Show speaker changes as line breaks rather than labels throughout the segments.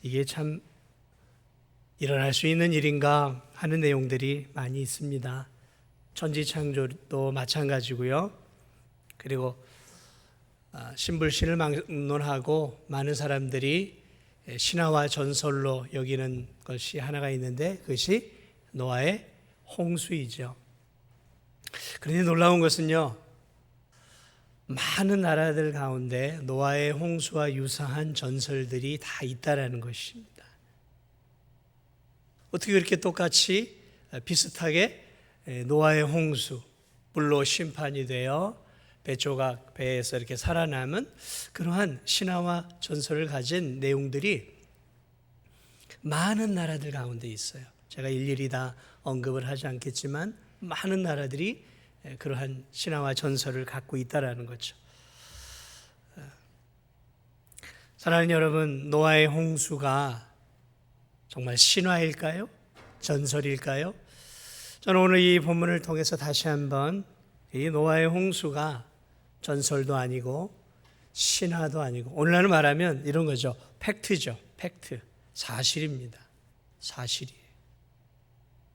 이게 참 일어날 수 있는 일인가 하는 내용들이 많이 있습니다. 천지창조도 마찬가지고요. 그리고 신불신을 막론하고 많은 사람들이 신화와 전설로 여기는 것이 하나가 있는데 그것이 노아의 홍수이죠. 그런데 놀라운 것은요, 많은 나라들 가운데 노아의 홍수와 유사한 전설들이 다 있다라는 것입니다. 어떻게 그렇게 똑같이 비슷하게 노아의 홍수, 불로 심판이 되어 배조각 배에서 이렇게 살아남은 그러한 신화와 전설을 가진 내용들이 많은 나라들 가운데 있어요. 제가 일일이 다 언급을 하지 않겠지만 많은 나라들이 그러한 신화와 전설을 갖고 있다라는 거죠. 사랑하는 여러분, 노아의 홍수가 정말 신화일까요? 전설일까요? 저는 오늘 이 본문을 통해서 다시 한번 이 노아의 홍수가 전설도 아니고 신화도 아니고 오늘날로 말하면 이런 거죠. 팩트죠. 팩트. 사실입니다. 사실이에요.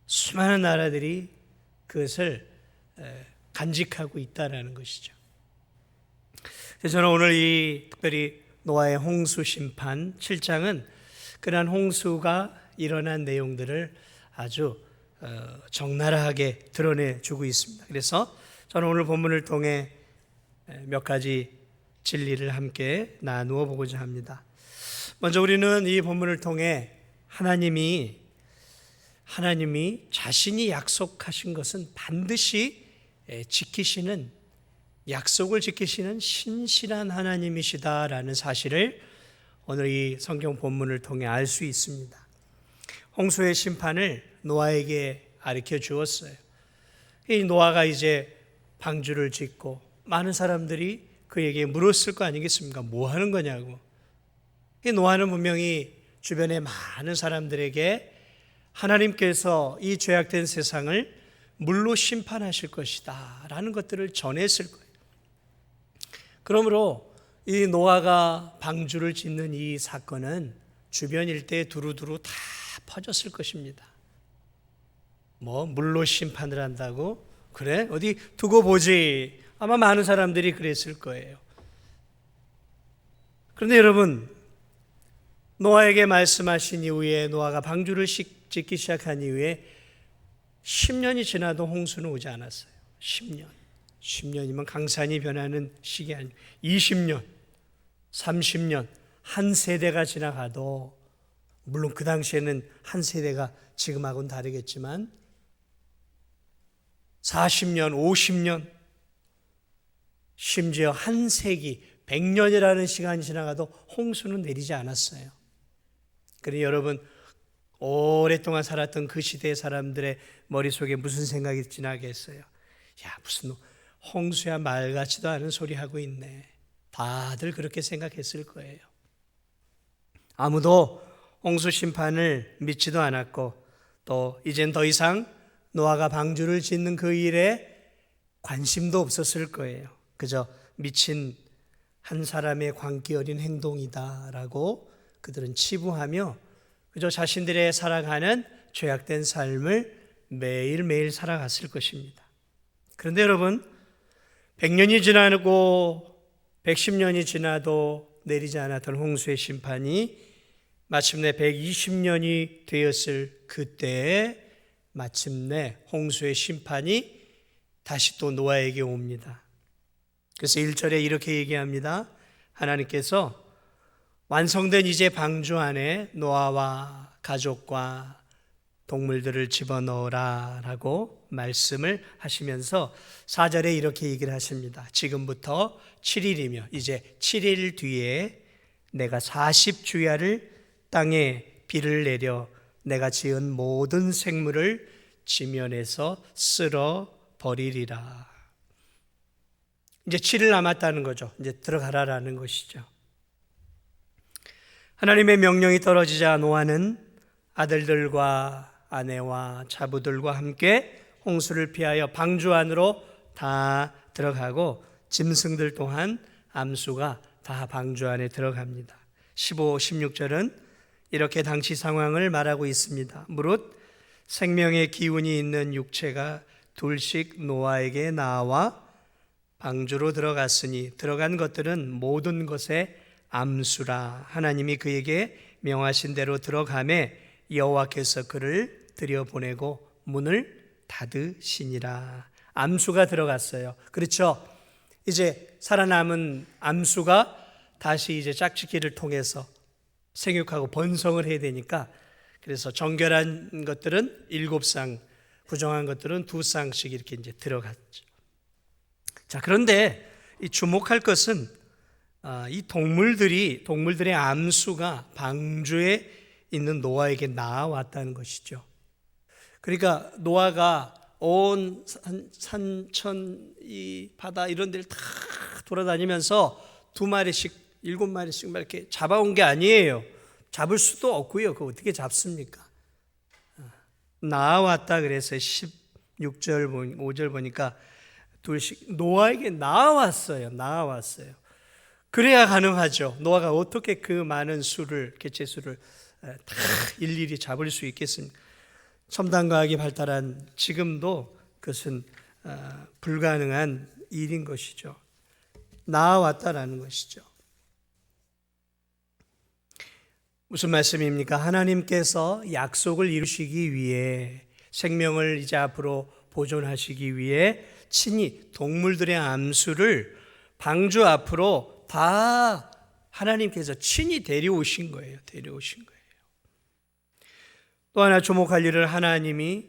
수많은 나라들이 그것을 간직하고 있다라는 것이죠. 그래서 저는 오늘 이 특별히 노아의 홍수 심판 7장은 그러한 홍수가 일어난 내용들을 아주 적나라하게 드러내주고 있습니다. 그래서 저는 오늘 본문을 통해 몇 가지 진리를 함께 나누어 보고자 합니다. 먼저 우리는 이 본문을 통해 하나님이 자신이 약속하신 것은 반드시 지키시는, 약속을 지키시는 신실한 하나님이시다라는 사실을 오늘 이 성경 본문을 통해 알 수 있습니다. 홍수의 심판을 노아에게 가르쳐 주었어요. 이 노아가 이제 방주를 짓고 많은 사람들이 그에게 물었을 거 아니겠습니까? 뭐 하는 거냐고. 이 노아는 분명히 주변의 많은 사람들에게 하나님께서 이 죄악된 세상을 물로 심판하실 것이다 라는 것들을 전했을 거예요. 그러므로 이 노아가 방주를 짓는 이 사건은 주변 일대에 두루두루 다 퍼졌을 것입니다. 뭐 물로 심판을 한다고? 그래? 어디 두고 보지. 아마 많은 사람들이 그랬을 거예요. 그런데 여러분, 노아에게 말씀하신 이후에 노아가 방주를 짓기 시작한 이후에 10년이 지나도 홍수는 오지 않았어요. 10년이면 강산이 변하는 시기 아니에요. 20년, 30년, 한 세대가 지나가도, 물론 그 당시에는 한 세대가 지금하고는 다르겠지만 40년, 50년, 심지어 한 세기, 100년이라는 시간이 지나가도 홍수는 내리지 않았어요. 그러니 여러분, 오랫동안 살았던 그 시대의 사람들의 머릿속에 무슨 생각이 지나겠어요? 야, 무슨 홍수야 말 같지도 않은 소리 하고 있네. 다들 그렇게 생각했을 거예요. 아무도 홍수 심판을 믿지도 않았고 또 이젠 더 이상 노아가 방주를 짓는 그 일에 관심도 없었을 거예요. 그저 미친 한 사람의 광기 어린 행동이다라고 그들은 치부하며 그저 자신들의 살아가는 죄악된 삶을 매일매일 살아갔을 것입니다. 그런데 여러분, 100년이 지나고 110년이 지나도 내리지 않았던 홍수의 심판이 마침내 120년이 되었을 그때에 마침내 홍수의 심판이 다시 또 노아에게 옵니다. 그래서 1절에 이렇게 얘기합니다. 하나님께서 완성된 이제 방주 안에 노아와 가족과 동물들을 집어넣어라 라고 말씀을 하시면서 4절에 이렇게 얘기를 하십니다. 지금부터 7일이며 이제 7일 뒤에 내가 40주야를 땅에 비를 내려 내가 지은 모든 생물을 지면에서 쓸어 버리리라. 이제 7일 남았다는 거죠. 이제 들어가라라는 것이죠. 하나님의 명령이 떨어지자 노아는 아들들과 아내와 자부들과 함께 홍수를 피하여 방주 안으로 다 들어가고 짐승들 또한 암수가 다 방주 안에 들어갑니다. 15, 16절은 이렇게 당시 상황을 말하고 있습니다. 무릇 생명의 기운이 있는 육체가 둘씩 노아에게 나와 방주로 들어갔으니 들어간 것들은 모든 것의 암수라. 하나님이 그에게 명하신 대로 들어가매 여호와께서 그를 들여보내고 문을 닫으시니라. 암수가 들어갔어요. 그렇죠? 이제 살아남은 암수가 다시 이제 짝짓기를 통해서 생육하고 번성을 해야 되니까, 그래서 정결한 것들은 7쌍, 부정한 것들은 2쌍씩 이렇게 이제 들어갔죠. 자, 그런데 이 주목할 것은 이 동물들의 암수가 방주에 있는 노아에게 나아왔다는 것이죠. 그러니까 노아가 온 산천, 이 바다 이런 데를 다 돌아다니면서 2마리씩, 7마리씩 막 이렇게 잡아온 게 아니에요. 잡을 수도 없고요. 그거 어떻게 잡습니까? 나아왔다 그래서 16절, 5절 보니까 둘씩 노아에게 나아왔어요. 그래야 가능하죠. 노아가 어떻게 그 많은 개체수를 다 일일이 잡을 수 있겠습니까? 첨단 과학이 발달한 지금도 그것은 불가능한 일인 것이죠. 나아왔다라는 것이죠. 무슨 말씀입니까? 하나님께서 약속을 이루시기 위해, 생명을 이제 앞으로 보존하시기 위해 친히 동물들의 암수를 방주 앞으로 다 하나님께서 친히 데려오신 거예요. 또 하나 주목할 일을 하나님이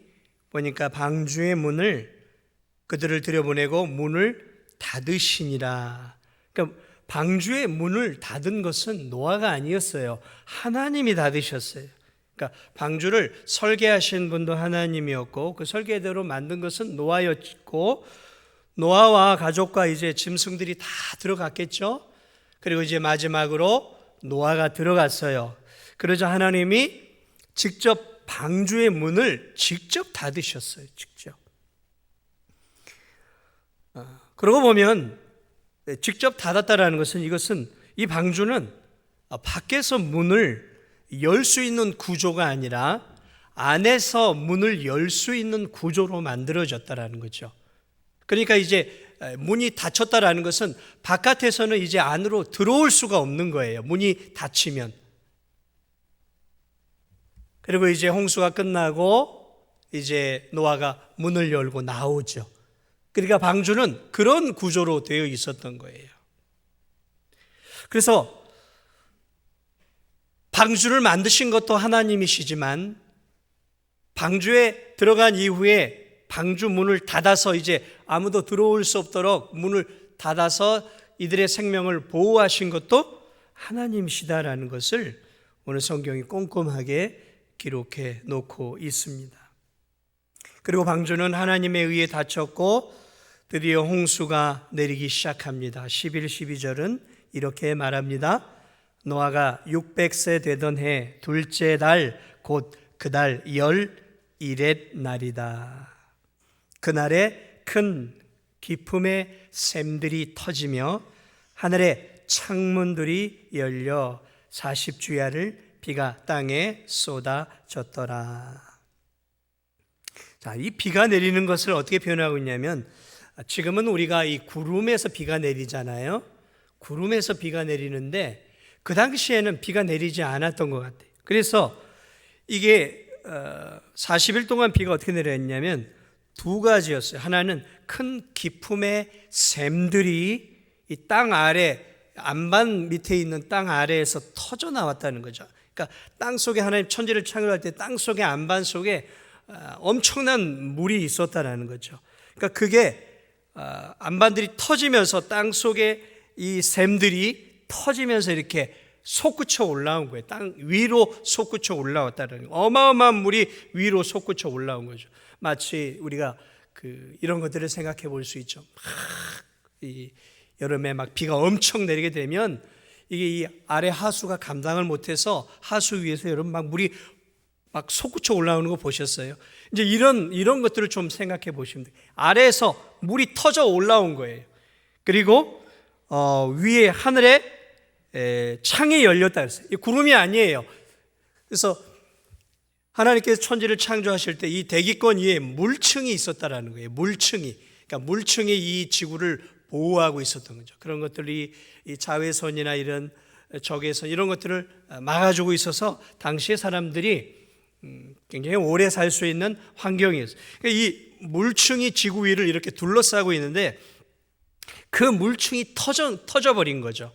보니까 방주의 문을 그들을 들여보내고 문을 닫으시니라. 그러니까 방주의 문을 닫은 것은 노아가 아니었어요. 하나님이 닫으셨어요. 그러니까 방주를 설계하신 분도 하나님이었고 그 설계대로 만든 것은 노아였고, 노아와 가족과 이제 짐승들이 다 들어갔겠죠. 그리고 이제 마지막으로 노아가 들어갔어요. 그러자 하나님이 직접 방주의 문을 직접 닫으셨어요. 그러고 보면 직접 닫았다라는 것은, 이것은 이 방주는 밖에서 문을 열 수 있는 구조가 아니라 안에서 문을 열 수 있는 구조로 만들어졌다라는 거죠. 그러니까 이제 문이 닫혔다라는 것은 바깥에서는 이제 안으로 들어올 수가 없는 거예요. 문이 닫히면. 그리고 이제 홍수가 끝나고 이제 노아가 문을 열고 나오죠. 그러니까 방주는 그런 구조로 되어 있었던 거예요. 그래서 방주를 만드신 것도 하나님이시지만 방주에 들어간 이후에 방주 문을 닫아서 이제 아무도 들어올 수 없도록 문을 닫아서 이들의 생명을 보호하신 것도 하나님이시다라는 것을 오늘 성경이 꼼꼼하게 기록해 놓고 있습니다. 그리고 방주는 하나님에 의해 닫혔고 드디어 홍수가 내리기 시작합니다. 11, 12절은 이렇게 말합니다. 노아가 600세 되던 해 둘째 달 곧 그달 11의 날이다. 그날에 큰 기품의 샘들이 터지며 하늘의 창문들이 열려 40주야를 비가 땅에 쏟아졌더라. 자, 이 비가 내리는 것을 어떻게 표현하고 있냐면, 지금은 우리가 이 구름에서 비가 내리잖아요. 구름에서 비가 내리는데 그 당시에는 비가 내리지 않았던 것 같아요. 그래서 이게 40일 동안 비가 어떻게 내렸냐면 두 가지였어요. 하나는 큰 기품의 샘들이 이 땅 아래, 안반 밑에 있는 땅 아래에서 터져 나왔다는 거죠. 그러니까 땅 속에, 하나님 천지를 창조할 때 땅 속에, 안반 속에 엄청난 물이 있었다는 거죠. 그러니까 그게 안반들이 터지면서 땅 속에 이 샘들이 터지면서 이렇게 솟구쳐 올라온 거예요. 땅 위로 솟구쳐 올라왔다는 거예요. 어마어마한 물이 위로 솟구쳐 올라온 거죠. 마치 우리가 이런 것들을 생각해 볼 수 있죠. 이 여름에 막 비가 엄청 내리게 되면 이게 이 아래 하수가 감당을 못해서 하수 위에서 여러분 막 물이 막 솟구쳐 올라오는 거 보셨어요? 이제 이런 것들을 좀 생각해 보시면 돼요. 아래에서 물이 터져 올라온 거예요. 그리고 위에 하늘에 창이 열렸다 그랬어요. 이 구름이 아니에요. 그래서 하나님께서 천지를 창조하실 때 이 대기권 위에 물층이 있었다라는 거예요. 물층이. 그러니까 물층이 이 지구를 보호하고 있었던 거죠. 그런 것들이 이 자외선이나 이런 적외선 이런 것들을 막아주고 있어서 당시의 사람들이 굉장히 오래 살 수 있는 환경이었어요. 그러니까 이 물층이 지구 위를 이렇게 둘러싸고 있는데 그 물층이 터져버린 거죠.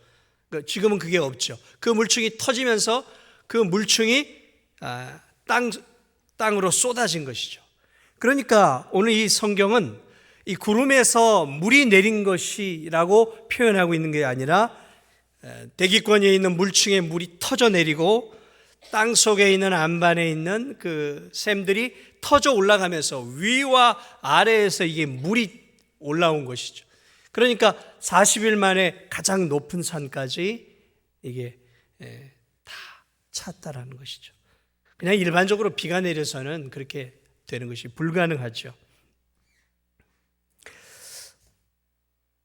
지금은 그게 없죠. 그 물층이 터지면서 그 물층이 땅으로 쏟아진 것이죠. 그러니까 오늘 이 성경은 이 구름에서 물이 내린 것이라고 표현하고 있는 게 아니라 대기권 위에 있는 물층에 물이 터져 내리고 땅 속에 있는 안반에 있는 그 샘들이 터져 올라가면서 위와 아래에서 이게 물이 올라온 것이죠. 그러니까 40일 만에 가장 높은 산까지 이게 다 찼다라는 것이죠. 그냥 일반적으로 비가 내려서는 그렇게 되는 것이 불가능하죠.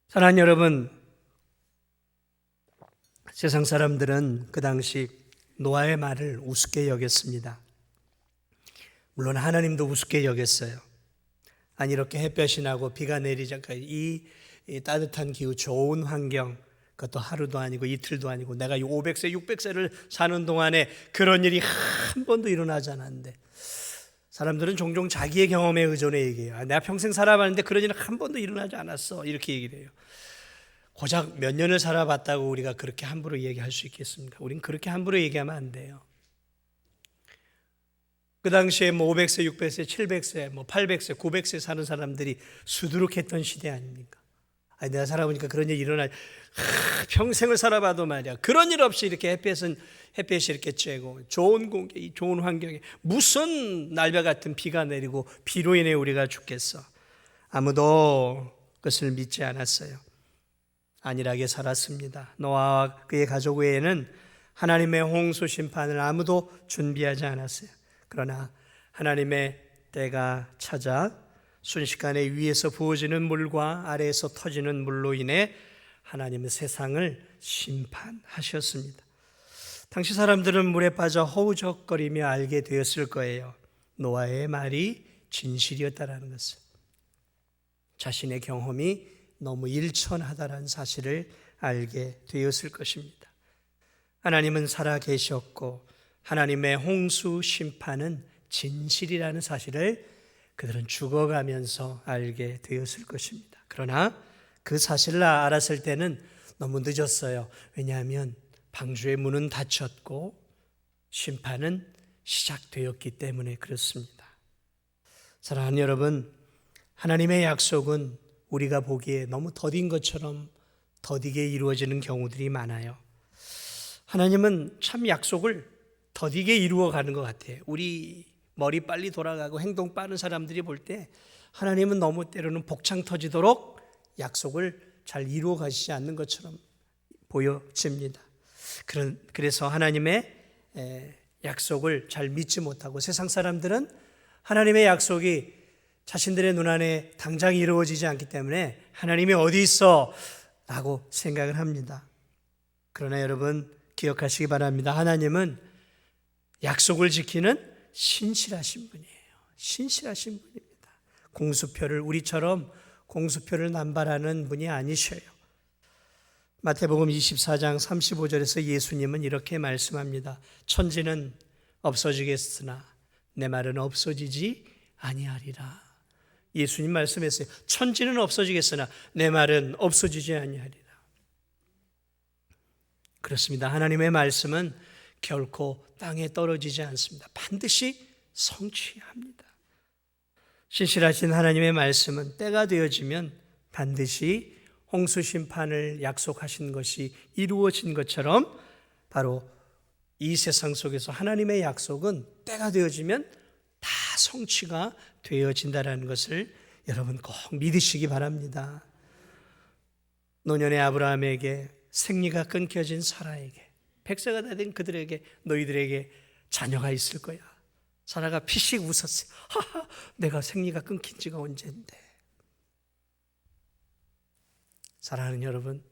사랑하는 여러분, 세상 사람들은 그 당시 노아의 말을 우습게 여겼습니다. 물론 하나님도 우습게 여겼어요. 아니 이렇게 햇볕이 나고 비가 내리자까지 이 따뜻한 기후 좋은 환경, 그것도 하루도 아니고 이틀도 아니고 내가 500세 600세를 사는 동안에 그런 일이 한 번도 일어나지 않았는데 사람들은 종종 자기의 경험에 의존해 얘기해요. 내가 평생 살아봤는데 그런 일은 한 번도 일어나지 않았어 이렇게 얘기를 해요. 고작 몇 년을 살아봤다고 우리가 그렇게 함부로 얘기할 수 있겠습니까? 우린 그렇게 함부로 얘기하면 안 돼요. 그 당시에 500세, 600세, 700세, 800세, 900세 사는 사람들이 수두룩했던 시대 아닙니까? 아니, 내가 살아보니까 그런 일이 평생을 살아봐도 말이야. 그런 일 없이 이렇게 햇빛이 이렇게 쬐고 좋은 공기, 좋은 환경에 무슨 날벼 같은 비가 내리고 비로 인해 우리가 죽겠어. 아무도 그것을 믿지 않았어요. 안일하게 살았습니다. 노아와 그의 가족 외에는 하나님의 홍수 심판을 아무도 준비하지 않았어요. 그러나 하나님의 때가 찾아 순식간에 위에서 부어지는 물과 아래에서 터지는 물로 인해 하나님은 세상을 심판하셨습니다. 당시 사람들은 물에 빠져 허우적거리며 알게 되었을 거예요. 노아의 말이 진실이었다라는 것을. 자신의 경험이 너무 일천하다라는 사실을 알게 되었을 것입니다. 하나님은 살아계셨고 하나님의 홍수 심판은 진실이라는 사실을 그들은 죽어가면서 알게 되었을 것입니다. 그러나 그 사실을 알았을 때는 너무 늦었어요. 왜냐하면 방주의 문은 닫혔고 심판은 시작되었기 때문에 그렇습니다. 사랑하는 여러분, 하나님의 약속은 우리가 보기에 너무 더딘 것처럼 더디게 이루어지는 경우들이 많아요. 하나님은 참 약속을 더디게 이루어가는 것 같아요. 우리 머리 빨리 돌아가고 행동 빠른 사람들이 볼 때 하나님은 너무 때로는 복창 터지도록 약속을 잘 이루어 가시지 않는 것처럼 보여집니다. 그래서 하나님의 약속을 잘 믿지 못하고 세상 사람들은 하나님의 약속이 자신들의 눈안에 당장 이루어지지 않기 때문에 하나님이 어디 있어? 라고 생각을 합니다. 그러나 여러분 기억하시기 바랍니다. 하나님은 약속을 지키는 신실하신 분이에요. 신실하신 분입니다. 공수표를 우리처럼 공수표를 남발하는 분이 아니셔요. 마태복음 24장 35절에서 예수님은 이렇게 말씀합니다. 천지는 없어지겠으나 내 말은 없어지지 아니하리라. 예수님 말씀했어요. 천지는 없어지겠으나 내 말은 없어지지 아니하리라. 그렇습니다. 하나님의 말씀은 결코 땅에 떨어지지 않습니다. 반드시 성취합니다. 신실하신 하나님의 말씀은 때가 되어지면 반드시 홍수 심판을 약속하신 것이 이루어진 것처럼 바로 이 세상 속에서 하나님의 약속은 때가 되어지면 다 성취가 되어진다는 것을 여러분 꼭 믿으시기 바랍니다. 노년의 아브라함에게 생리가 끊겨진 사라에게 100세가 다 된 그들에게 너희들에게 자녀가 있을 거야. 사라가 피식 웃었어요. 하하, 내가 생리가 끊긴 지가 언젠데. 사랑하는 여러분,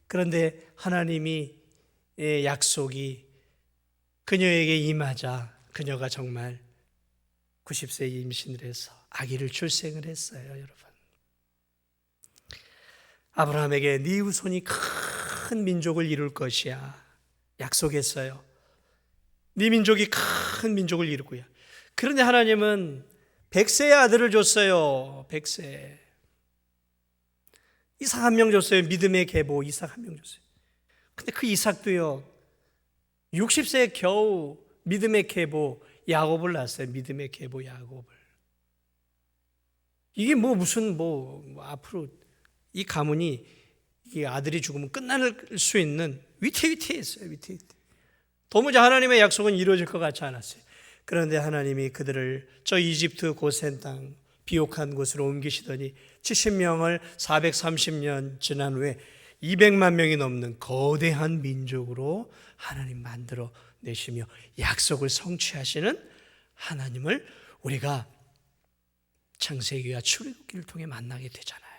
그런데 하나님이 약속이 그녀에게 임하자 그녀가 정말 90세 임신을 해서 아기를 출생을 했어요. 여러분, 아브라함에게 네 후손이 큰 민족을 이룰 것이야 약속했어요. 네 민족이 큰 민족을 이룰 거야. 그런데 하나님은 100세의 아들을 줬어요. 100세. 이삭 한 명 줬어요. 믿음의 계보 이삭 한 명 줬어요. 근데 그 이삭도요 60세에 겨우 믿음의 계보 야곱을 낳았어요. 믿음의 계보 야곱을. 이게 무슨 앞으로 이 가문이 이 아들이 죽으면 끝날 수 있는 위태위태했어요. 위태위태. 도무지 하나님의 약속은 이루어질 것 같지 않았어요. 그런데 하나님이 그들을 저 이집트 고센 땅 비옥한 곳으로 옮기시더니 70명을 430년 지난 후에 200만 명이 넘는 거대한 민족으로 하나님 만들어 내시며 약속을 성취하시는 하나님을 우리가 창세기와 출애굽기를 통해 만나게 되잖아요.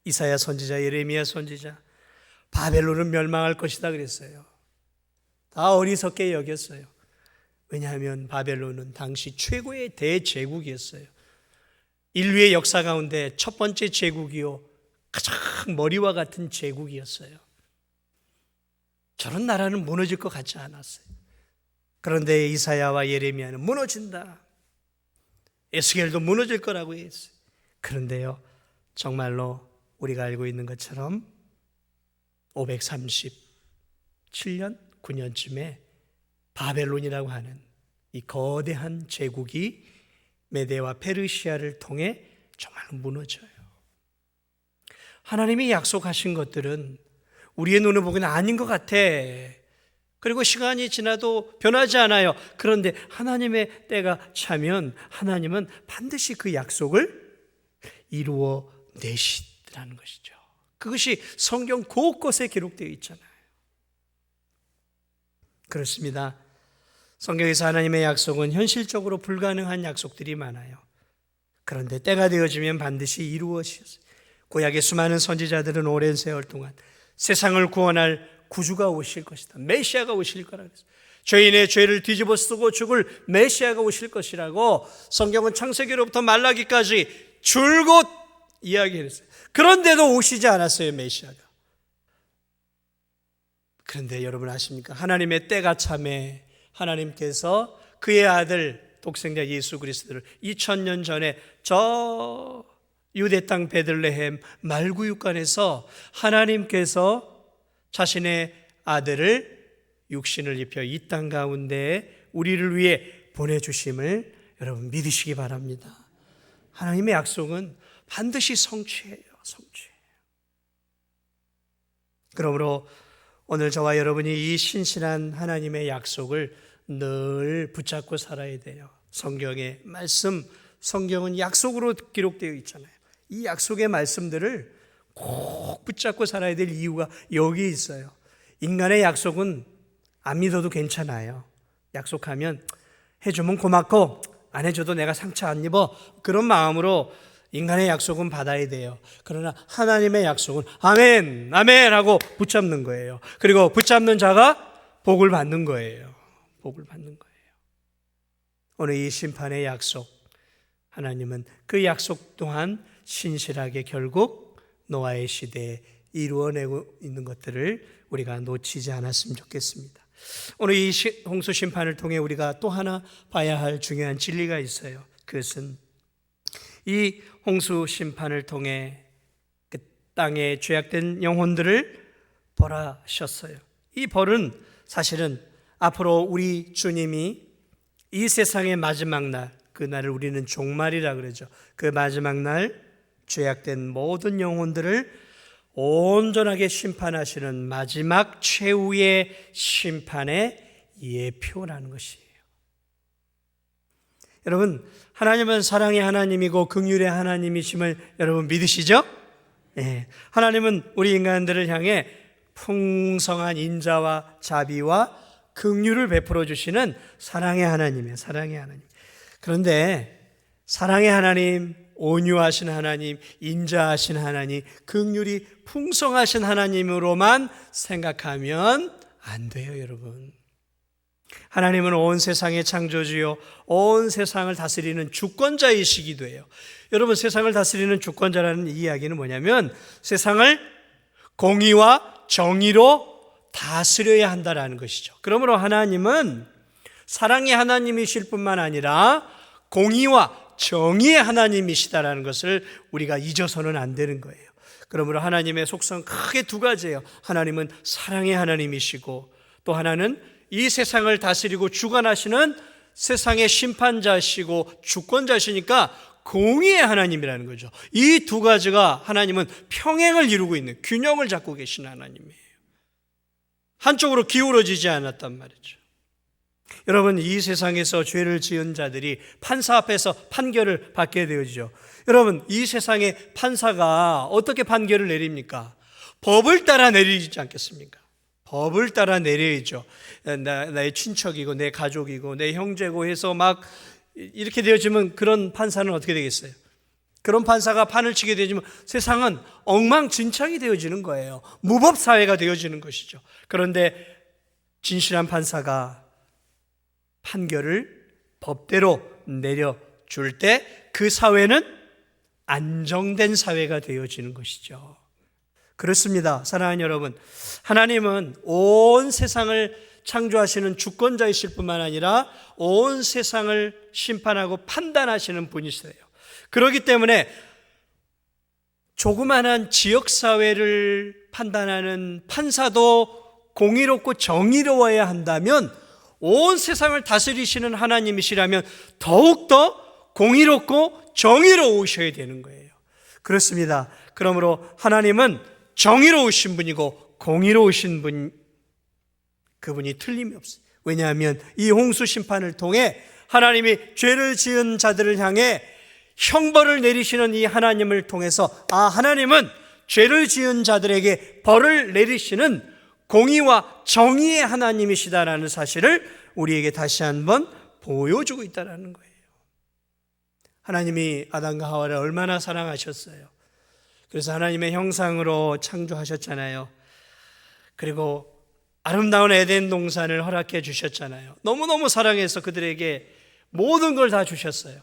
이사야 선지자, 예레미야 선지자, 바벨론은 멸망할 것이다 그랬어요. 다 어리석게 여겼어요. 왜냐하면 바벨론은 당시 최고의 대제국이었어요. 인류의 역사 가운데 첫 번째 제국이요, 가장 머리와 같은 제국이었어요. 저런 나라는 무너질 것 같지 않았어요. 그런데 이사야와 예레미야는 무너진다, 에스겔도 무너질 거라고 했어요. 그런데요, 정말로 우리가 알고 있는 것처럼 537년, 9년쯤에 바벨론이라고 하는 이 거대한 제국이 메데와 페르시아를 통해 정말 무너져요. 하나님이 약속하신 것들은 우리의 눈을 보기에는 아닌 것 같아. 그리고 시간이 지나도 변하지 않아요. 그런데 하나님의 때가 차면 하나님은 반드시 그 약속을 이루어 내시라는 것이죠. 그것이 성경 곳곳에 기록되어 있잖아요. 그렇습니다. 성경에서 하나님의 약속은 현실적으로 불가능한 약속들이 많아요. 그런데 때가 되어지면 반드시 이루어지셨어요. 구약의 수많은 선지자들은 오랜 세월 동안 세상을 구원할 구주가 오실 것이다, 메시아가 오실 거라 그랬어요. 죄인의 죄를 뒤집어 쓰고 죽을 메시아가 오실 것이라고 성경은 창세기로부터 말라기까지 줄곧 이야기했어요. 그런데도 오시지 않았어요, 메시아가. 그런데 여러분 아십니까? 하나님의 때가 참에 하나님께서 그의 아들 독생자 예수 그리스도를 2000년 전에 저 유대 땅 베들레헴 말구육간에서 하나님께서 자신의 아들을 육신을 입혀 이 땅 가운데 우리를 위해 보내주심을 여러분 믿으시기 바랍니다. 하나님의 약속은 반드시 성취해요. 성취해요. 그러므로 오늘 저와 여러분이 이 신실한 하나님의 약속을 늘 붙잡고 살아야 돼요. 성경의 말씀, 성경은 약속으로 기록되어 있잖아요. 이 약속의 말씀들을 꼭 붙잡고 살아야 될 이유가 여기 있어요. 인간의 약속은 안 믿어도 괜찮아요. 약속하면 해주면 고맙고 안 해줘도 내가 상처 안 입어, 그런 마음으로 인간의 약속은 받아야 돼요. 그러나 하나님의 약속은 아멘, 아멘 하고 붙잡는 거예요. 그리고 붙잡는 자가 복을 받는 거예요. 복을 받는 거예요. 오늘 이 심판의 약속, 하나님은 그 약속 또한 신실하게 결국 노아의 시대에 이루어내고 있는 것들을 우리가 놓치지 않았으면 좋겠습니다. 오늘 이 홍수 심판을 통해 우리가 또 하나 봐야 할 중요한 진리가 있어요. 그것은 이 홍수 심판을 통해 그 땅에 죄악된 영혼들을 벌하셨어요. 이 벌은 사실은 앞으로 우리 주님이 이 세상의 마지막 날, 그 날을 우리는 종말이라 그러죠. 그 마지막 날 죄악된 모든 영혼들을 온전하게 심판하시는 마지막 최후의 심판의 예표라는 것이에요. 여러분, 하나님은 사랑의 하나님이고 긍휼의 하나님이심을 여러분 믿으시죠? 네. 하나님은 우리 인간들을 향해 풍성한 인자와 자비와 긍휼을 베풀어 주시는 사랑의 하나님이에요. 사랑의 하나님. 그런데 사랑의 하나님, 온유하신 하나님, 인자하신 하나님, 긍휼이 풍성하신 하나님으로만 생각하면 안 돼요, 여러분. 하나님은 온 세상의 창조주요 온 세상을 다스리는 주권자이시기도 해요. 여러분, 세상을 다스리는 주권자라는 이야기는 뭐냐면 세상을 공의와 정의로 다스려야 한다라는 것이죠. 그러므로 하나님은 사랑의 하나님이실 뿐만 아니라 공의와 정의의 하나님이시다라는 것을 우리가 잊어서는 안 되는 거예요. 그러므로 하나님의 속성 크게 두 가지예요. 하나님은 사랑의 하나님이시고 또 하나는 이 세상을 다스리고 주관하시는 세상의 심판자시고 주권자시니까 공의의 하나님이라는 거죠. 이 두 가지가 하나님은 평행을 이루고 있는, 균형을 잡고 계신 하나님이에요. 한쪽으로 기울어지지 않았단 말이죠. 여러분, 이 세상에서 죄를 지은 자들이 판사 앞에서 판결을 받게 되어지죠. 여러분, 이 세상의 판사가 어떻게 판결을 내립니까? 법을 따라 내리지 않겠습니까? 법을 따라 내려야죠. 나의 친척이고 내 가족이고 내 형제고 해서 막 이렇게 되어지면 그런 판사는 어떻게 되겠어요? 그런 판사가 판을 치게 되지면 세상은 엉망진창이 되어지는 거예요. 무법사회가 되어지는 것이죠. 그런데 진실한 판사가 판결을 법대로 내려줄 때 그 사회는 안정된 사회가 되어지는 것이죠. 그렇습니다. 사랑하는 여러분, 하나님은 온 세상을 창조하시는 주권자이실 뿐만 아니라 온 세상을 심판하고 판단하시는 분이세요. 그렇기 때문에 조그마한 지역사회를 판단하는 판사도 공의롭고 정의로워야 한다면 온 세상을 다스리시는 하나님이시라면 더욱더 공의롭고 정의로우셔야 되는 거예요. 그렇습니다. 그러므로 하나님은 정의로우신 분이고 공의로우신 분, 그분이 틀림이 없어요. 왜냐하면 이 홍수 심판을 통해 하나님이 죄를 지은 자들을 향해 형벌을 내리시는 이 하나님을 통해서 하나님은 죄를 지은 자들에게 벌을 내리시는 공의와 정의의 하나님이시다라는 사실을 우리에게 다시 한번 보여주고 있다는 거예요. 하나님이 아담과 하와를 얼마나 사랑하셨어요. 그래서 하나님의 형상으로 창조하셨잖아요. 그리고 아름다운 에덴 동산을 허락해 주셨잖아요. 너무너무 사랑해서 그들에게 모든 걸 다 주셨어요.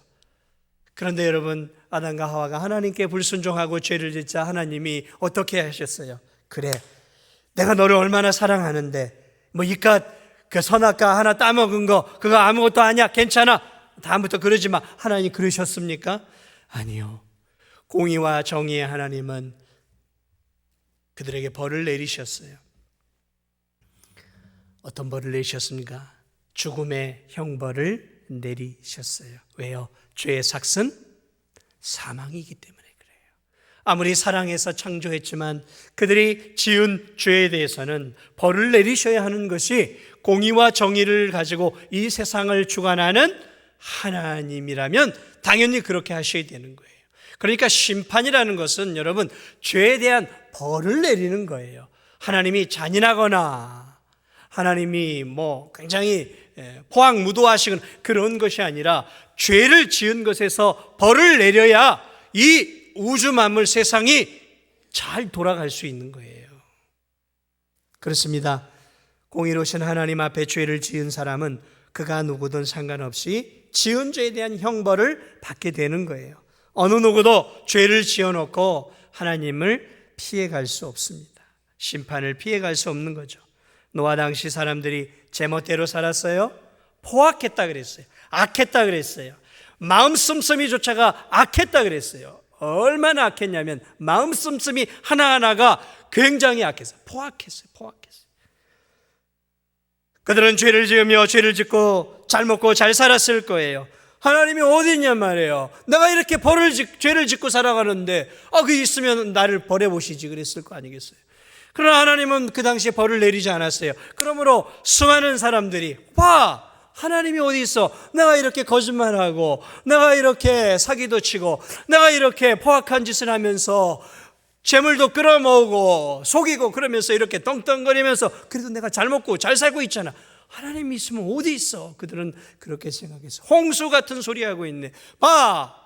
그런데 여러분, 아담과 하와가 하나님께 불순종하고 죄를 짓자 하나님이 어떻게 하셨어요? 그래, 내가 너를 얼마나 사랑하는데 이깟 그 선악과 하나 따먹은 거 그거 아무것도 아니야, 괜찮아, 다음부터 그러지 마. 하나님 그러셨습니까? 아니요. 공의와 정의의 하나님은 그들에게 벌을 내리셨어요. 어떤 벌을 내리셨습니까? 죽음의 형벌을 내리셨어요. 왜요? 죄의 삭은 사망이기 때문에 그래요. 아무리 사랑해서 창조했지만 그들이 지은 죄에 대해서는 벌을 내리셔야 하는 것이 공의와 정의를 가지고 이 세상을 주관하는 하나님이라면 당연히 그렇게 하셔야 되는 거예요. 그러니까 심판이라는 것은 여러분, 죄에 대한 벌을 내리는 거예요. 하나님이 잔인하거나 하나님이 굉장히 포악무도하시거나 그런 것이 아니라 죄를 지은 것에서 벌을 내려야 이 우주 만물 세상이 잘 돌아갈 수 있는 거예요. 그렇습니다. 공의로우신 하나님 앞에 죄를 지은 사람은 그가 누구든 상관없이 지은 죄에 대한 형벌을 받게 되는 거예요. 어느 누구도 죄를 지어놓고 하나님을 피해갈 수 없습니다. 심판을 피해갈 수 없는 거죠. 노아 당시 사람들이 제멋대로 살았어요? 포악했다 그랬어요. 악했다 그랬어요. 마음 씀씀이조차가 악했다 그랬어요. 얼마나 악했냐면 마음 씀씀이 하나하나가 굉장히 악했어요. 포악했어요. 그들은 죄를 지으며 죄를 짓고 잘 먹고 잘 살았을 거예요. 하나님이 어디 있냔 말이에요. 내가 이렇게 죄를 짓고 살아가는데 그 있으면 나를 벌해보시지 그랬을 거 아니겠어요. 그러나 하나님은 그 당시에 벌을 내리지 않았어요. 그러므로 수많은 사람들이 하나님이 어디 있어? 내가 이렇게 거짓말하고 내가 이렇게 사기도 치고 내가 이렇게 포악한 짓을 하면서 재물도 끌어모으고 속이고 그러면서 이렇게 떵떵거리면서 그래도 내가 잘 먹고 잘 살고 있잖아. 하나님이 있으면 어디 있어? 그들은 그렇게 생각했어. 홍수 같은 소리 하고 있네.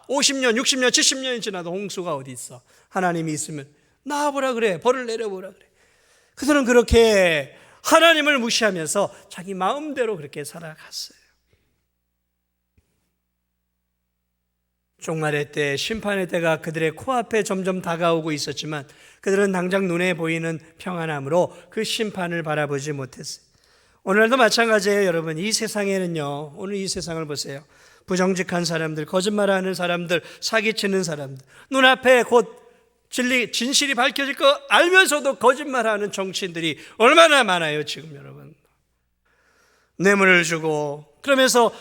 50년, 60년, 70년이 지나도 홍수가 어디 있어? 하나님이 있으면 나와보라 그래. 벌을 내려보라 그래. 그들은 그렇게 하나님을 무시하면서 자기 마음대로 그렇게 살아갔어요. 종말의 때, 심판의 때가 그들의 코앞에 점점 다가오고 있었지만 그들은 당장 눈에 보이는 평안함으로 그 심판을 바라보지 못했어요. 오늘도 마찬가지예요. 여러분, 이 세상에는요, 오늘 이 세상을 보세요. 부정직한 사람들, 거짓말하는 사람들, 사기치는 사람들, 눈앞에 곧 진실이 밝혀질 거 알면서도 거짓말하는 정치인들이 얼마나 많아요, 지금 여러분. 뇌물을 주고 그러면서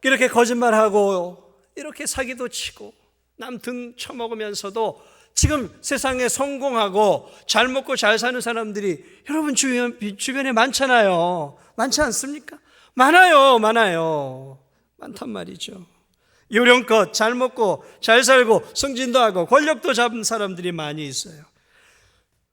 이렇게 거짓말하고 이렇게 사기도 치고 남 등 쳐먹으면서도 지금 세상에 성공하고 잘 먹고 잘 사는 사람들이 여러분 주변에 많잖아요. 많지 않습니까? 많아요. 많단 말이죠. 요령껏 잘 먹고 잘 살고 승진도 하고 권력도 잡은 사람들이 많이 있어요.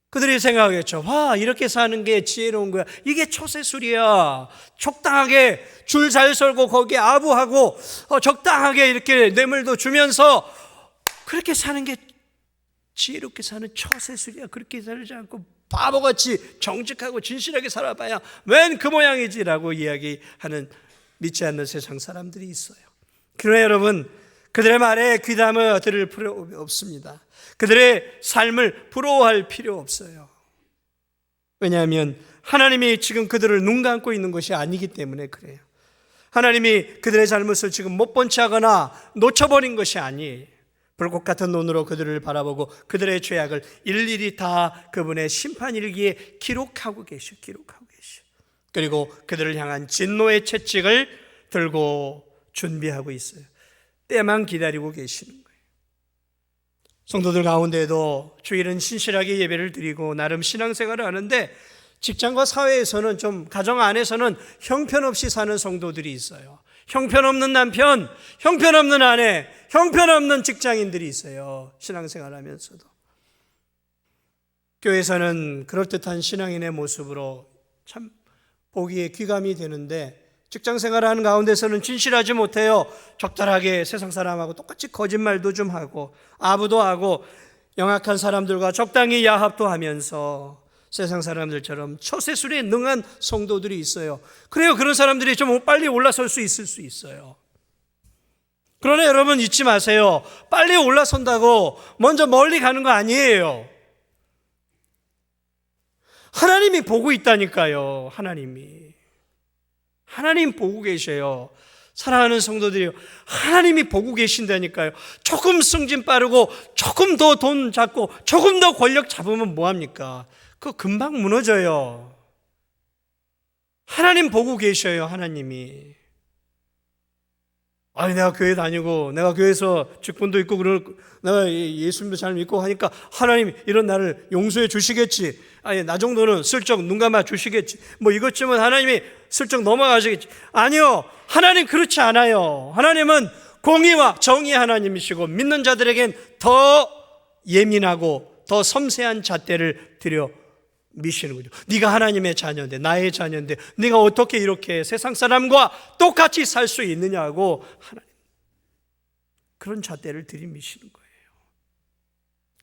그들이 생각하겠죠. 와, 이렇게 사는 게 지혜로운 거야. 이게 처세술이야. 적당하게 줄 잘 설고 거기에 아부하고 적당하게 이렇게 뇌물도 주면서 그렇게 사는 게 지혜롭게 사는 처세술이야. 그렇게 살지 않고 바보같이 정직하고 진실하게 살아봐야 웬 그 모양이지라고 이야기하는 믿지 않는 세상 사람들이 있어요. 그러나 여러분, 그들의 말에 귀담아 들을 필요 없습니다. 그들의 삶을 부러워할 필요 없어요. 왜냐하면 하나님이 지금 그들을 눈 감고 있는 것이 아니기 때문에 그래요. 하나님이 그들의 잘못을 지금 못 본 채 하거나 놓쳐버린 것이 아니에요. 불꽃 같은 눈으로 그들을 바라보고 그들의 죄악을 일일이 다 그분의 심판일기에 기록하고 계셔. 그리고 그들을 향한 진노의 채찍을 들고 준비하고 있어요. 때만 기다리고 계시는 거예요. 성도들 가운데에도 주일은 신실하게 예배를 드리고 나름 신앙생활을 하는데 직장과 사회에서는 좀 가정 안에서는 형편없이 사는 성도들이 있어요. 형편없는 남편, 형편없는 아내, 형편없는 직장인들이 있어요. 신앙생활 하면서도. 교회에서는 그럴듯한 신앙인의 모습으로 참 보기에 귀감이 되는데 직장생활을 하는 가운데서는 진실하지 못해요. 적절하게 세상 사람하고 똑같이 거짓말도 좀 하고 아부도 하고 영악한 사람들과 적당히 야합도 하면서 세상 사람들처럼 처세술에 능한 성도들이 있어요. 그래요. 그런 사람들이 좀 빨리 올라설 수 있을 수 있어요. 그러나 여러분 잊지 마세요. 빨리 올라선다고 먼저 멀리 가는 거 아니에요. 하나님이 보고 있다니까요. 하나님 보고 계셔요. 사랑하는 성도들이요, 하나님이 보고 계신다니까요. 조금 승진 빠르고 조금 더 돈 잡고 조금 더 권력 잡으면 뭐합니까? 그거 금방 무너져요. 하나님 보고 계셔요. 하나님이. 아니, 내가 교회 다니고 내가 교회에서 직분도 있고 내가 예수님도 잘 믿고 하니까 하나님 이런 나를 용서해 주시겠지. 아니, 나 정도는 슬쩍 눈 감아 주시겠지. 뭐 이것쯤은 하나님이 슬쩍 넘어가시겠지. 아니요, 하나님 그렇지 않아요. 하나님은 공의와 정의의 하나님이시고 믿는 자들에겐 더 예민하고 더 섬세한 잣대를 들여 미시는 거죠. 네가 하나님의 자녀인데, 나의 자녀인데 네가 어떻게 이렇게 세상 사람과 똑같이 살 수 있느냐고 하나님 그런 잣대를 들이미시는 거예요.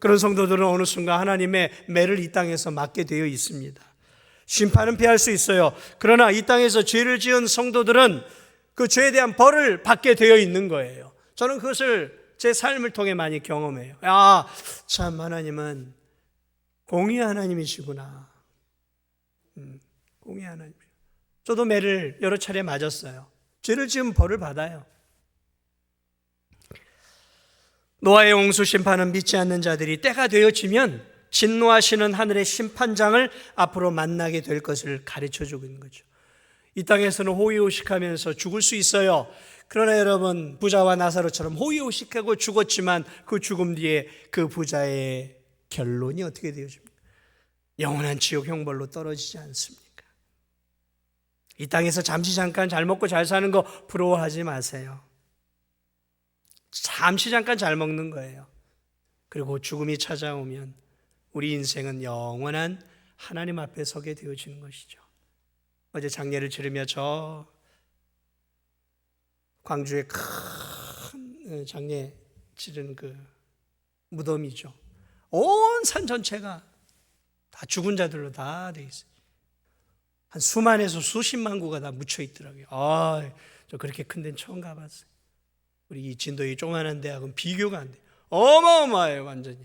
그런 성도들은 어느 순간 하나님의 매를 이 땅에서 맞게 되어 있습니다. 심판은 피할 수 있어요. 그러나 이 땅에서 죄를 지은 성도들은 그 죄에 대한 벌을 받게 되어 있는 거예요. 저는 그것을 제 삶을 통해 많이 경험해요. 아, 참 하나님은 공의의 하나님이시구나. 공의의 하나님. 저도 매를 여러 차례 맞았어요. 죄를 지으면 벌을 받아요. 노아의 홍수 심판은 믿지 않는 자들이 때가 되어지면 진노하시는 하늘의 심판장을 앞으로 만나게 될 것을 가르쳐주고 있는 거죠. 이 땅에서는 호의호식하면서 죽을 수 있어요. 그러나 여러분, 부자와 나사로처럼 호의호식하고 죽었지만 그 죽음 뒤에 그 부자의 결론이 어떻게 되어집니까? 영원한 지옥 형벌로 떨어지지 않습니까? 이 땅에서 잠시 잠깐 잘 먹고 잘 사는 거 부러워하지 마세요. 잠시 잠깐 잘 먹는 거예요. 그리고 죽음이 찾아오면 우리 인생은 영원한 하나님 앞에 서게 되어지는 것이죠. 어제 장례를 치르며 저 광주에 큰 장례 치른 그 무덤이죠. 온 산 전체가 다 죽은 자들로 다 돼 있어요. 한 수만에서 수십만 구가 다 묻혀 있더라고요. 저 그렇게 큰 데는 처음 가봤어요. 우리 이 진도의 조그만한 대학은 비교가 안 돼. 어마어마해요, 완전히.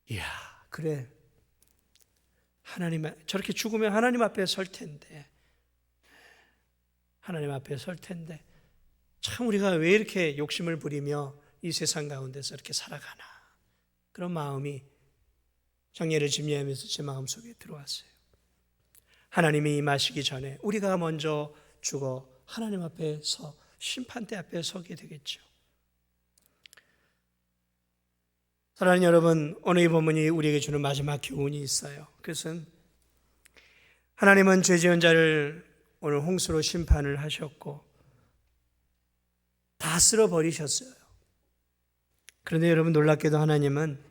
이야, 그래. 저렇게 죽으면 하나님 앞에 설 텐데. 하나님 앞에 설 텐데. 참 우리가 왜 이렇게 욕심을 부리며 이 세상 가운데서 이렇게 살아가나. 그런 마음이 정예를 집례하면서 제 마음속에 들어왔어요. 하나님이 임하시기 전에 우리가 먼저 죽어 하나님 앞에 심판대 앞에 서게 되겠죠. 사랑하는 여러분, 오늘 이 본문이 우리에게 주는 마지막 교훈이 있어요. 그것은 하나님은 죄 지은 자를 오늘 홍수로 심판을 하셨고 다 쓸어버리셨어요. 그런데 여러분, 놀랍게도 하나님은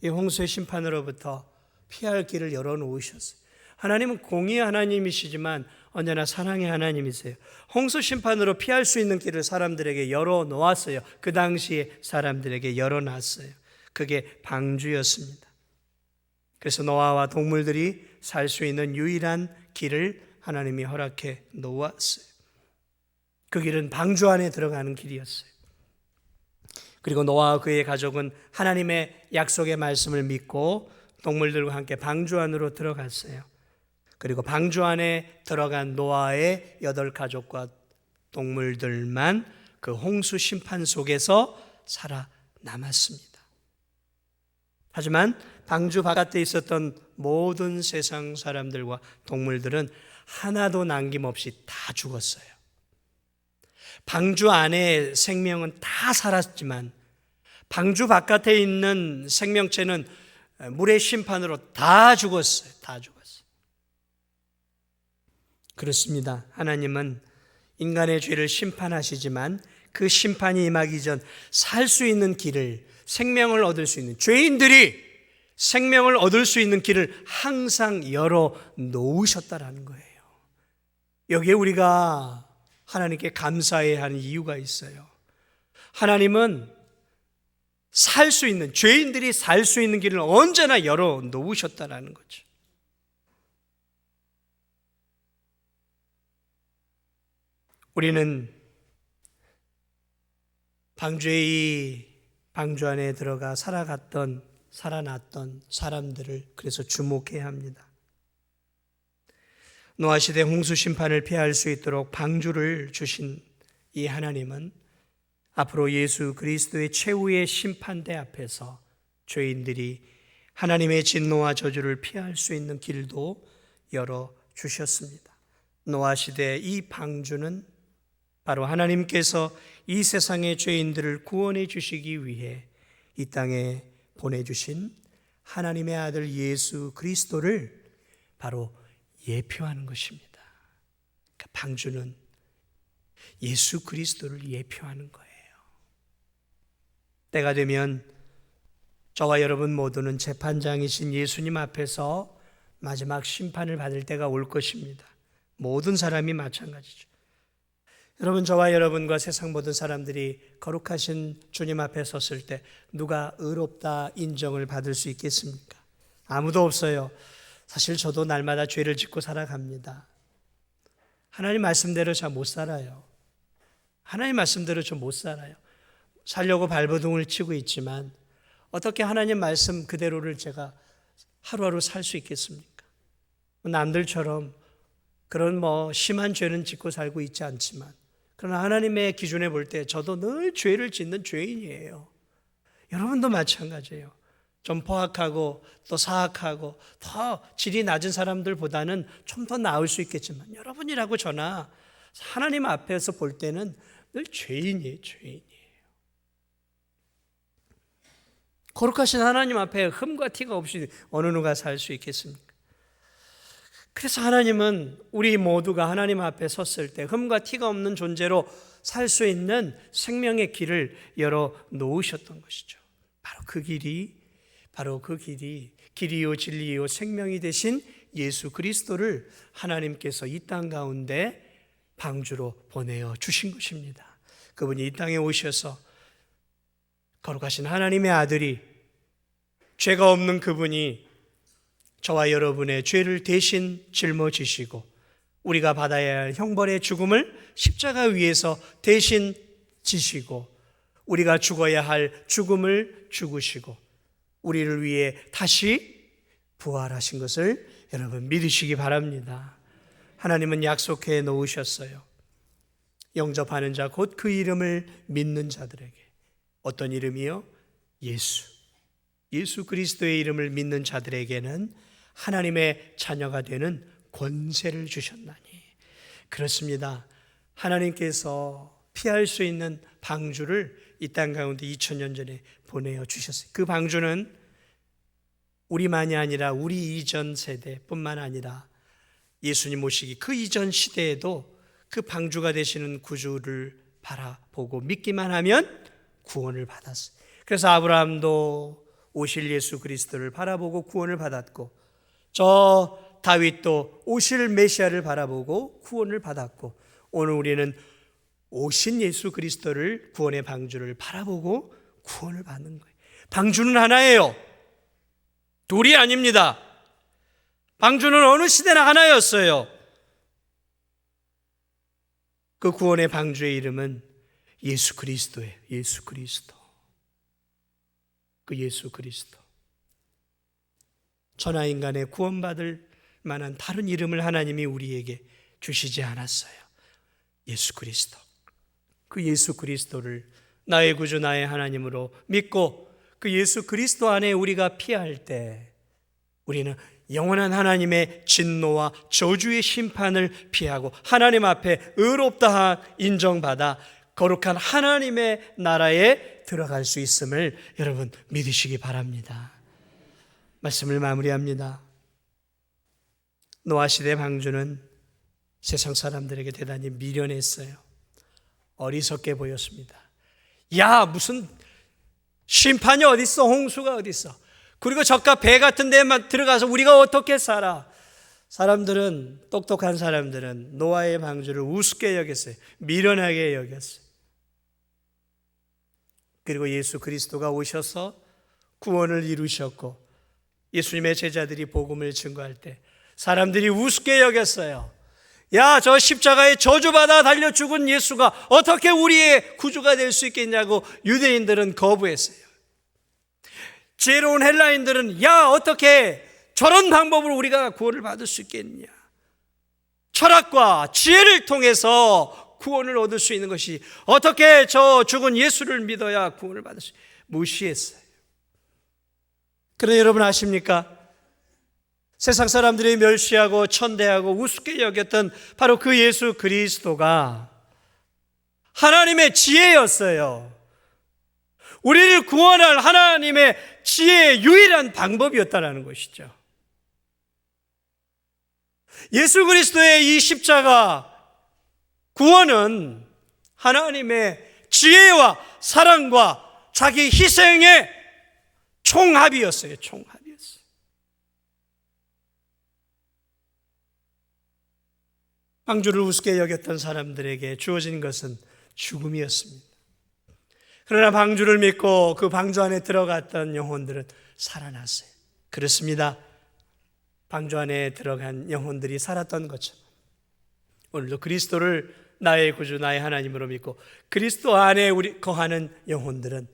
이 홍수의 심판으로부터 피할 길을 열어놓으셨어요. 하나님은 공의의 하나님이시지만 언제나 사랑의 하나님이세요. 홍수 심판으로 피할 수 있는 길을 사람들에게 열어놓았어요. 그 당시에 사람들에게 열어놨어요. 그게 방주였습니다. 그래서 노아와 동물들이 살 수 있는 유일한 길을 하나님이 허락해 놓았어요. 그 길은 방주 안에 들어가는 길이었어요. 그리고 노아와 그의 가족은 하나님의 약속의 말씀을 믿고 동물들과 함께 방주 안으로 들어갔어요. 그리고 방주 안에 들어간 노아의 8가족과 동물들만 그 홍수 심판 속에서 살아남았습니다. 하지만 방주 바깥에 있었던 모든 세상 사람들과 동물들은 하나도 남김없이 다 죽었어요. 방주 안에 생명은 다 살았지만 방주 바깥에 있는 생명체는 물의 심판으로 다 죽었어요. 다 죽었어요. 그렇습니다. 하나님은 인간의 죄를 심판하시지만 그 심판이 임하기 전 살 수 있는 길을, 생명을 얻을 수 있는, 죄인들이 생명을 얻을 수 있는 길을 항상 열어 놓으셨다라는 거예요. 여기에 우리가 하나님께 감사해야 하는 이유가 있어요. 하나님은 살 수 있는, 죄인들이 살 수 있는 길을 언제나 열어 놓으셨다라는 거죠. 우리는 방주 안에 들어가 살아났던 사람들을 그래서 주목해야 합니다. 노아 시대 홍수 심판을 피할 수 있도록 방주를 주신 이 하나님은 앞으로 예수 그리스도의 최후의 심판대 앞에서 죄인들이 하나님의 진노와 저주를 피할 수 있는 길도 열어 주셨습니다. 노아 시대 이 방주는 바로 하나님께서 이 세상의 죄인들을 구원해 주시기 위해 이 땅에 보내주신 하나님의 아들 예수 그리스도를 바로 예표하는 것입니다. 그러니까 방주는 예수 그리스도를 예표하는 거예요. 때가 되면 저와 여러분 모두는 재판장이신 예수님 앞에서 마지막 심판을 받을 때가 올 것입니다. 모든 사람이 마찬가지죠. 여러분, 저와 여러분과 세상 모든 사람들이 거룩하신 주님 앞에 섰을 때 누가 의롭다 인정을 받을 수 있겠습니까? 아무도 없어요. 사실 저도 날마다 죄를 짓고 살아갑니다. 하나님 말씀대로 잘 못 살아요. 하나님 말씀대로 좀 못 살아요. 살려고 발버둥을 치고 있지만 어떻게 하나님 말씀 그대로를 제가 하루하루 살 수 있겠습니까? 남들처럼 그런 심한 죄는 짓고 살고 있지 않지만, 그러나 하나님의 기준에 볼 때 저도 늘 죄를 짓는 죄인이에요. 여러분도 마찬가지예요. 좀 포악하고 또 사악하고 더 질이 낮은 사람들보다는 좀 더 나을 수 있겠지만 여러분이라고 저나 하나님 앞에서 볼 때는 늘 죄인이에요. 거룩하신 하나님 앞에 흠과 티가 없이 어느 누가 살 수 있겠습니까? 그래서 하나님은 우리 모두가 하나님 앞에 섰을 때 흠과 티가 없는 존재로 살 수 있는 생명의 길을 열어 놓으셨던 것이죠. 바로 그 길이 길이요 진리요 생명이 되신 예수 그리스도를 하나님께서 이 땅 가운데 방주로 보내어 주신 것입니다. 그분이 이 땅에 오셔서 거룩하신 하나님의 아들이, 죄가 없는 그분이 저와 여러분의 죄를 대신 짊어지시고 우리가 받아야 할 형벌의 죽음을 십자가 위에서 대신 지시고 우리가 죽어야 할 죽음을 죽으시고 우리를 위해 다시 부활하신 것을 여러분 믿으시기 바랍니다. 하나님은 약속해 놓으셨어요. 영접하는 자 곧 그 이름을 믿는 자들에게. 어떤 이름이요? 예수 그리스도의 이름을 믿는 자들에게는 하나님의 자녀가 되는 권세를 주셨나니. 그렇습니다. 하나님께서 피할 수 있는 방주를 이 땅 가운데 2000년 전에 보내어 주셨어요. 그 방주는 우리만이 아니라 우리 이전 세대뿐만 아니라 예수님 오시기 그 이전 시대에도 그 방주가 되시는 구주를 바라보고 믿기만 하면 구원을 받았어요. 그래서 아브라함도 오실 예수 그리스도를 바라보고 구원을 받았고, 저 다윗도 오실 메시아를 바라보고 구원을 받았고, 오늘 우리는 오신 예수 그리스도를 구원의 방주를 바라보고 구원을 받는 거예요. 방주는 하나예요. 둘이 아닙니다. 방주는 어느 시대나 하나였어요. 그 구원의 방주의 이름은 예수 그리스도예요. 예수 그리스도. 그 예수 그리스도. 천하 인간의 구원받을 만한 다른 이름을 하나님이 우리에게 주시지 않았어요. 예수 그리스도. 그 예수 그리스도를 나의 구주 나의 하나님으로 믿고 그 예수 그리스도 안에 우리가 피할 때 우리는 영원한 하나님의 진노와 저주의 심판을 피하고 하나님 앞에 의롭다 인정받아 거룩한 하나님의 나라에 들어갈 수 있음을 여러분 믿으시기 바랍니다. 말씀을 마무리합니다. 노아 시대 방주는 세상 사람들에게 대단히 미련했어요. 어리석게 보였습니다. 야, 무슨 심판이 어디 있어? 홍수가 어디 있어? 그리고 저가 배 같은 데만 들어가서 우리가 어떻게 살아? 사람들은, 똑똑한 사람들은 노아의 방주를 우습게 여겼어요. 미련하게 여겼어요. 그리고 예수 그리스도가 오셔서 구원을 이루셨고 예수님의 제자들이 복음을 증거할 때 사람들이 우습게 여겼어요. 야, 저 십자가에 저주받아 달려 죽은 예수가 어떻게 우리의 구주가 될 수 있겠냐고 유대인들은 거부했어요. 지혜로운 헬라인들은 야, 어떻게 저런 방법으로 우리가 구원을 받을 수 있겠냐. 철학과 지혜를 통해서 구원을 얻을 수 있는 것이 어떻게 저 죽은 예수를 믿어야 구원을 받을 수 있냐. 무시했어요. 그런데 여러분 아십니까? 세상 사람들이 멸시하고 천대하고 우습게 여겼던 바로 그 예수 그리스도가 하나님의 지혜였어요. 우리를 구원할 하나님의 지혜의 유일한 방법이었다는 것이죠. 예수 그리스도의 이 십자가 구원은 하나님의 지혜와 사랑과 자기 희생의 총합이었어요. 총합이었어요. 방주를 우습게 여겼던 사람들에게 주어진 것은 죽음이었습니다. 그러나 방주를 믿고 그 방주 안에 들어갔던 영혼들은 살아났어요. 그렇습니다. 방주 안에 들어간 영혼들이 살았던 것처럼 오늘도 그리스도를 나의 구주 나의 하나님으로 믿고 그리스도 안에 우리 거하는 영혼들은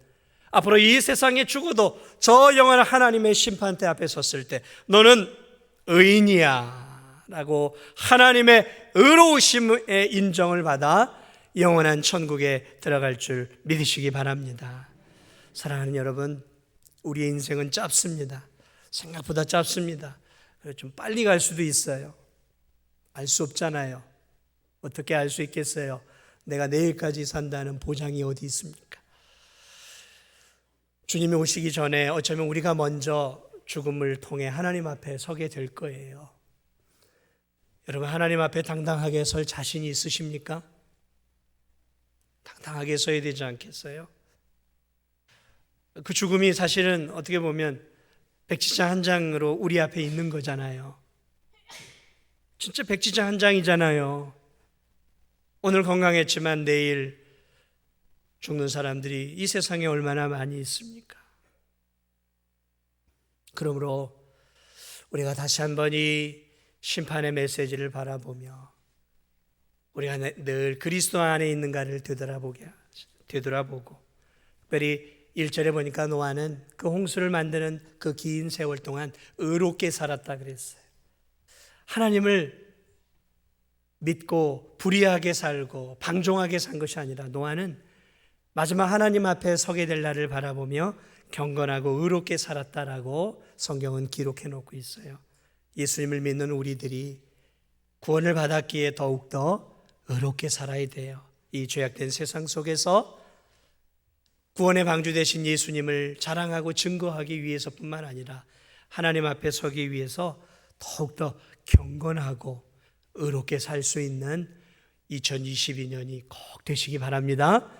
앞으로 이 세상에 죽어도 저 영원한 하나님의 심판대 앞에 섰을 때 너는 의인이야 라고 하나님의 의로우심의 인정을 받아 영원한 천국에 들어갈 줄 믿으시기 바랍니다. 사랑하는 여러분, 우리의 인생은 짧습니다. 생각보다 짧습니다. 좀 빨리 갈 수도 있어요. 알 수 없잖아요. 어떻게 알 수 있겠어요? 내가 내일까지 산다는 보장이 어디 있습니까? 주님이 오시기 전에 어쩌면 우리가 먼저 죽음을 통해 하나님 앞에 서게 될 거예요. 여러분, 하나님 앞에 당당하게 설 자신이 있으십니까? 당당하게 서야 되지 않겠어요? 그 죽음이 사실은 어떻게 보면 백지장 한 장으로 우리 앞에 있는 거잖아요. 진짜 백지장 한 장이잖아요. 오늘 건강했지만 내일 죽는 사람들이 이 세상에 얼마나 많이 있습니까? 그러므로 우리가 다시 한번 이 심판의 메시지를 바라보며 우리가 늘 그리스도 안에 있는가를 되돌아보고, 특별히 1절에 보니까 노아는 그 홍수를 만드는 그 긴 세월 동안 의롭게 살았다 그랬어요. 하나님을 믿고 불의하게 살고 방종하게 산 것이 아니라 노아는 마지막 하나님 앞에 서게 될 날을 바라보며 경건하고 의롭게 살았다라고 성경은 기록해 놓고 있어요. 예수님을 믿는 우리들이 구원을 받았기에 더욱더 의롭게 살아야 돼요. 이 죄악된 세상 속에서 구원의 방주 되신 예수님을 자랑하고 증거하기 위해서뿐만 아니라 하나님 앞에 서기 위해서 더욱더 경건하고 의롭게 살 수 있는 2022년이 꼭 되시기 바랍니다.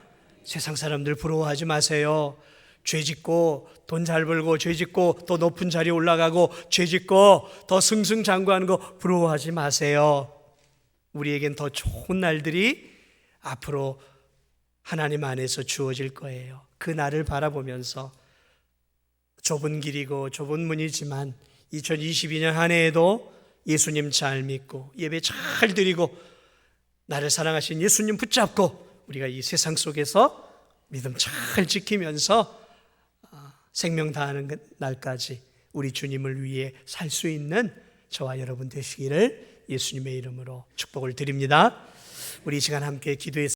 세상 사람들 부러워하지 마세요. 죄 짓고 돈 잘 벌고 죄 짓고 더 높은 자리에 올라가고 죄 짓고 더 승승장구하는 거 부러워하지 마세요. 우리에겐 더 좋은 날들이 앞으로 하나님 안에서 주어질 거예요. 그 날을 바라보면서 좁은 길이고 좁은 문이지만 2022년 한 해에도 예수님 잘 믿고 예배 잘 드리고 나를 사랑하신 예수님 붙잡고 우리가 이 세상 속에서 믿음 잘 지키면서 생명 다하는 날까지 우리 주님을 위해 살 수 있는 저와 여러분 되시기를 예수님의 이름으로 축복을 드립니다. 우리 이 시간 함께 기도했습니다.